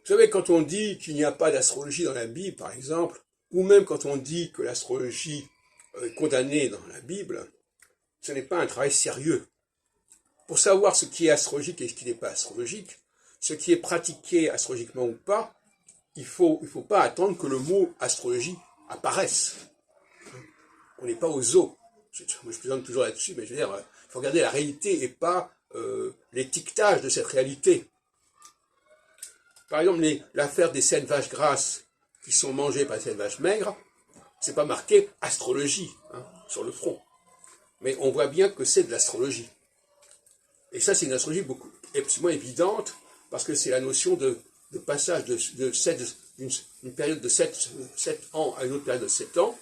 savez, quand on dit qu'il n'y a pas d'astrologie dans la Bible, par exemple, ou même quand on dit que l'astrologie est condamnée dans la Bible, ce n'est pas un travail sérieux. Pour savoir ce qui est astrologique et ce qui n'est pas astrologique, ce qui est pratiqué astrologiquement ou pas, il faut pas attendre que le mot astrologie apparaisse. On n'est pas aux zoo. Moi, je plaisante toujours là-dessus, mais je veux dire, il faut regarder la réalité et pas l'étiquetage de cette réalité. Par exemple, l'affaire des 7 vaches grasses qui sont mangées par les 7 vaches maigres, c'est pas marqué astrologie sur le front. Mais on voit bien que c'est de l'astrologie. Et ça, c'est une astrologie absolument évidente, parce que c'est la notion de passage d'une période de 7 ans à une autre période de 7 ans,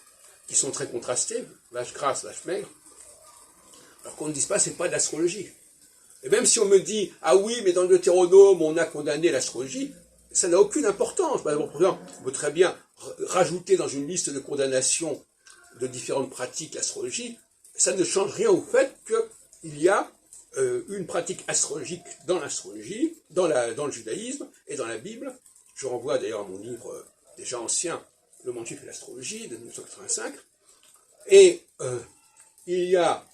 qui sont très contrastées, vache grasse, vache maigre, alors qu'on ne dise pas, c'est pas de l'astrologie. Et même si on me dit, ah oui, mais dans le Deutéronome, on a condamné l'astrologie, ça n'a aucune importance. Par exemple, on peut très bien rajouter dans une liste de condamnation de différentes pratiques l'astrologie, ça ne change rien au fait qu'il y a une pratique astrologique dans l'astrologie, dans le judaïsme et dans la Bible. Je renvoie d'ailleurs à mon livre déjà ancien, Le monde juif et l'astrologie, de 1985. Et il y a,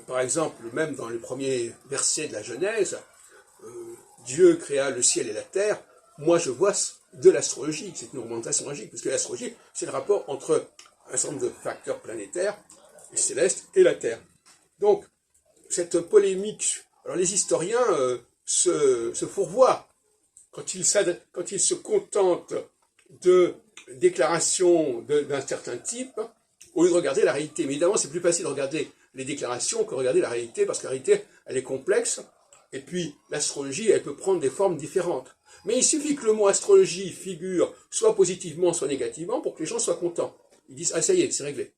par exemple, même dans le premier verset de la Genèse, Dieu créa le ciel et la terre. Moi, je vois de l'astrologie, c'est une augmentation logique, parce que l'astrologie, c'est le rapport entre un certain nombre de facteurs planétaires, et célestes, et la Terre. Donc, cette polémique, alors les historiens se fourvoient quand ils se contentent de déclarations d'un certain type, au lieu de regarder la réalité. Mais évidemment, c'est plus facile de regarder les déclarations que de regarder la réalité, parce que la réalité, elle est complexe, et puis l'astrologie, elle peut prendre des formes différentes. Mais il suffit que le mot astrologie figure soit positivement, soit négativement, pour que les gens soient contents. Ils disent, ah ça y est, c'est réglé.